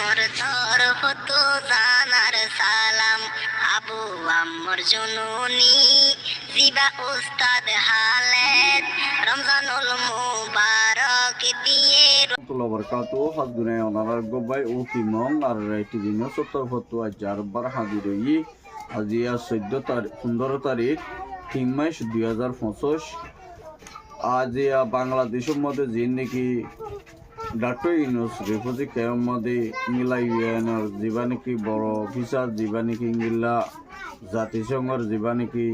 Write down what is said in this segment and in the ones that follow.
মোর তরফ তো জানার সালাম, আবু আম্মর জননী জিবা উস্তাদ হালেদ, রমজানুল মুবারক দিয়ে বরকাতু হাজগুনে ওনার গোবাই ও কিমং আর টিভি নিউজ সত্তর ফটো আজার বার হাজির হই আজিয়া 15 তারিখ 3 মাস 2025 আজিয়া বাংলাদেশের মধ্যে যে নাকি ডাক্তার ইউনুস রিফিউজি ক্যাম্প মধ্যে মিলাইয়ানোর যিবা নাকি বড় অফিসার যিবা নাকি ইংলা জাতিসংঘের যিবা নাকি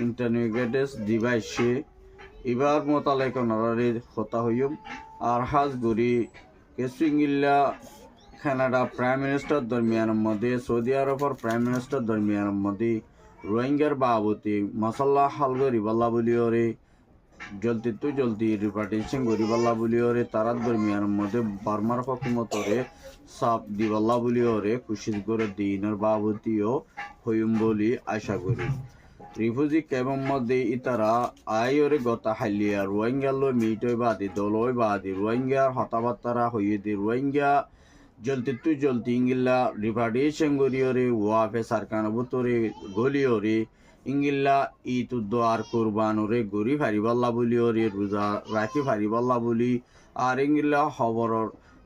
ইন্টারনেগেটেস ডিভাইসে এবার মোতালেক ওনারে হতা হইম আর হাজগুড়ি কেসিংগিল্লা কানাডা প্রাইম মিনিস্টার দরমিয়ানের মধ্যে সৌদি আরবের প্রাইম মিনিস্টার দরমিয়ানের মধ্যে রোহিঙ্গার বাবতি মশাল্লা হালগো রিবাল্লা বলিওরে জলদি রিপার্টেশন গরিবাল্লা বলিওরে তারার দরমিয়ানের মধ্যে বার্মার হকুমতরে সাপ দিবাল্লা বলিওরে খুশি করে দিনের বাবতিও হইম বলি আশা করি রিফিউজি ক্যাম্পের মধ্যে ইতারা আইরে গতা হালিয়া রোহিঙ্গালো মিটই বাদি দলই বাদি রোহিঙ্গার হতাবার্তারা হইয়ে দি রোহিঙ্গা জলদি ইংিল্লা রিপার্টেশন গরিয়রে ওয়াফে সারকান বুতরে গলিয়রে ইংিল্লা ইতুদ্দ আর কুরবানরে গরি ফারিবাল্লা বলিয়রে রোজা রাখি ফারিবাল্লা বলি আর ইংিল্লা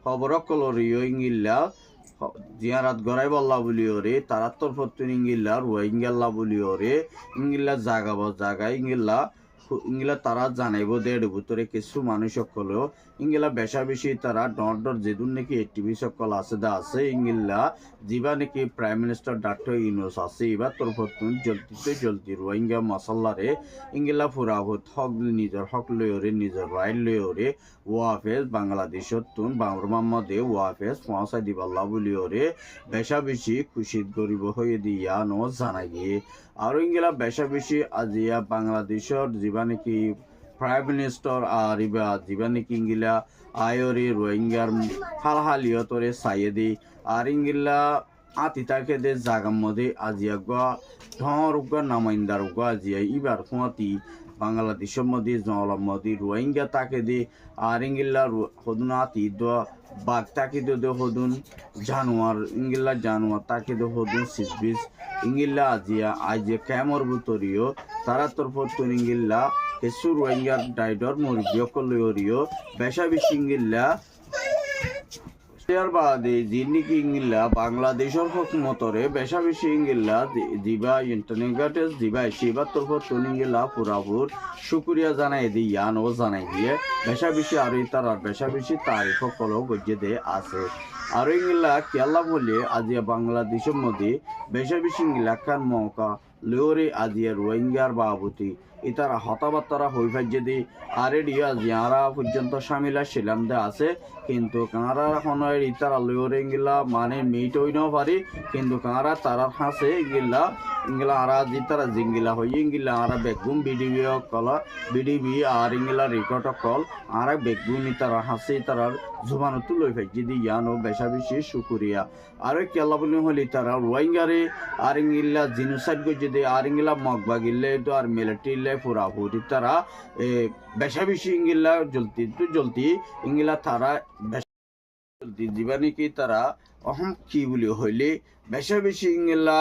খবরকলরিও ইংিল্লা জিয়ারাত গড়াই বল্লা বলিওরে তারার তরফত ইংিল্লা রোহিঙ্গাল্লা বলিওরে ইংিল্লা জাগা ইংিল্লা তারা জানাইব দেড় ভিতরে কিছু মানুষ সকলেও ইংিল্লা বেশা বেশি তারা ডর যেদুন নাকি এটিভি সকল আছে ইংিল্লা যিবা নাকি প্রাইম মিনিস্টার ডাক্তার ইউনুস আছে এবার তরফত জলদি রোহিঙ্গা মশাল্লারে ইংিল্লা ফুরাহুত হক নিজের হক লয়রে নিজের রাইট লয়রে ওয়াফেজ বাংলাদেশত তুন বাংলার মধ্যে ওয়াফেজ পৌঁছাই দিবাল্লা বলিওরে বেশা বেশি খুশি গরিব হয়ে দিয়া ন জানাই গিয়ে আর ইংিলা বেশা বেশি আজিয়া বাংলাদেশের যিবা নাকি প্রাইম মিনিস্টার আর ইবা যিবা নাকি ইংিলা আয়রে রোহিঙ্গার হালহালিয়তরে সাইয়েদি আর ইংিলা আতিতাকে দে জাগার মধ্যে আজিয়া ধর নামাইন্দার আজিয়া ইবার খুঁয়াতি বাংলাদেশের মধ্যে জলার মধ্যে রোহিঙ্গা তাকে দে আর ইংিল্লা হদুন আতি বাঘ তাকে দে হদুন জানোয়ার ইংিল্লা জানোয়ার তাকে দে হদুন সিসবিস ইংিল্লা আজিয়া আইজে ক্যামর বুতরিও তারা তরফত ইংিল্লা কিছু রোহিঙ্গার ডাইডর মুরব্বিয়কলিও বেশা বেশি ইংিল্লা বাদে যিনিকি ইংিল্লা বাংলাদেশের হকুমতরে বেশা বেশি ইংিল্লা দিবা ইন্টারনেগেটেস দিবা সেবার তরফত ইংিল্লা পুরাপুর শুক্রিয়া জানাই দি ইয়ান ও জানাই দিয়ে বেশা বেশি আর তার বেশা বেশি তারিখ সকলও গজ্জে দে আছে আর ইংিল্লা কেলা বলে আজিয়া বাংলাদেশের মধ্যে বেশা বেশি ইংিল্লা খান মৌকা লিওরে আজিয়া রোহিঙ্গার বাবতি ইতারা হতাবার্তারা হই ফাইজে দি আরেডিয়া জিয়ারা পর্যন্ত সামিলা শিলাম দে আছে কিন্তু কাঁরা হনয়ের ইতারা লিওরে ইংিল্লা মানে মিট হই ন পারি কিন্তু কাঁরা তারার হাসে ইংিল্লা আরা জিতারা জিঙ্গিলা হই ইংিল্লা আরা বেগুম বিডিবি বিডিবি আর ইংিল্লা রেকর্ড কল আরা বেগুম ইতারা হাসে ইতারার জুবানো তুলই ফাইজে দি ইয়ানো বেশা বেশি শুকুরিয়া আর কেলা বলি হলি তারা রোহিঙ্গারে আর ইংিল্লা জিনোসাইড গজে দে আর ইংিল্লা মগবা গিল্লে তো আর মিলিটারি পুরা ফুটি তারা বেশা বেশি ইংিল্লা জলদি ইংিল্লা তারা জলদি দিবা নাকি তারা অহম কি বলি হইলে বেশা বেশি ইংিল্লা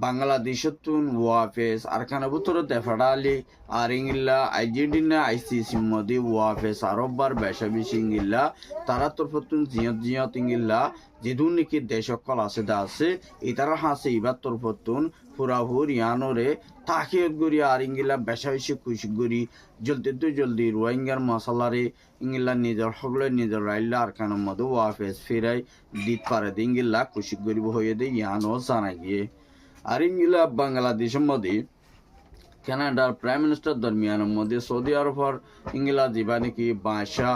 বাংলাদেশতুন ওয়াফেস আর খানা বুতর দেফাড়ালি আর ইংিল্লা আইজিডিনা আইসিসি মধ্যে ওয়াফেস আরববার বেশা বেশি ইংিল্লা তারা তরফতুন জিয়ত ইংিল্লা যেদুন নাকি দেশকল আছে ইতারা হাসে ইবার তরফতুন পুরাহুর ইয়ানোরে তাকিয়ত গড়ি আর ইংিল্লা বেশা বেশি খুশি গড়ি জলদি রোহিঙ্গার মশালারে ইংিল্লা নিজের হকলে নিজের রাইল্লা আর খানার মধ্যে ওয়াফেস ফেরাই দিত পারে ইংিল্লা খুশি গরিব হয়ে দে ইয়ানো জানাই গিয়ে আর ইংিল্লা বাংলাদেশের মধ্যে কানাডার প্রাইম মিনিস্টার দরমিয়ানের মধ্যে সৌদি আরবের ইংিল্লা যিবা নাকি বাদশা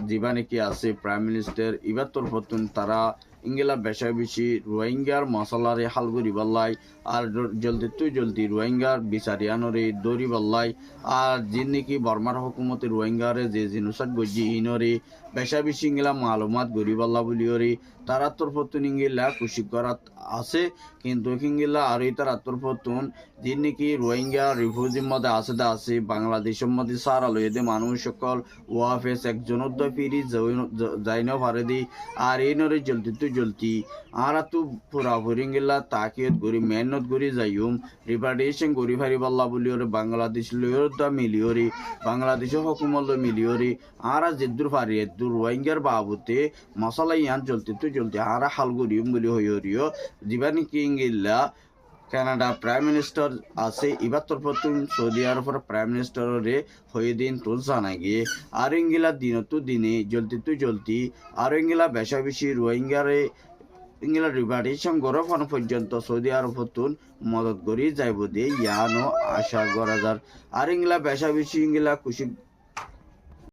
যিবা নাকি আছে প্রাইম মিনিস্টার ইবার তরফতুন তারা ইংিল্লা বেশা বেশি রোহিঙ্গার মশালারে হালগুড়ি বল্লাই আর জলদি রোহিঙ্গার বিচারিয়ানরে দৌড়ি বল্লাই আর যে নাকি বর্মার হকুমতে রোহিঙ্গারে যে জিনোসাইড গজি ইনরে বেশা বেশি ইংিল্লা মালুমাত গড়ি বল্লা বলিওরে তারা তরফতুন ইংিল্লা খুশি করাত আছে কিন্তু ইংিল্লা আর তারা তরফতুন যে নাকি রোহিঙ্গা রিফিউজির মধ্যে আছে বাংলাদেশের মধ্যে সারা লইয়ে মানুষ সকল ওয়াফেস একজন ফিরি যাই না পারে দি আর এই নরে জলতি আর তো পুরাপুরি ইংলা তাকিয়ত করি মেহনত করি যাইম রিপার্টেশন করি ফারি পাল্লা বলি ওরে বাংলাদেশ লইয়তা মিলিয়রি বাংলাদেশের হকুমত মিলিয়রি আর যেদুর ফারি এদুর রোহিঙ্গার বাবুতে মশলা ইয়ান চলতে আর হাল করিম বলি হইরিও দিবানি কি ইংলা কানাডা প্রাইম মিনিস্টার আছে এবার তোর প্রথম সৌদি আরবের প্রাইম মিনিস্টারে হয়ে দিন তোর জানাই গিয়ে আর ইংলা দিনে জলতি আর ইংলা বেশা বেশি রোহিঙ্গারে ইংলা রিপার্টেশন গরফানো পর্যন্ত সৌদি আরব মদত করি যাইব দিয়ে ইয়ানো আশা করা যার আর ইংলা বেশা বেশি ইংলা খুশি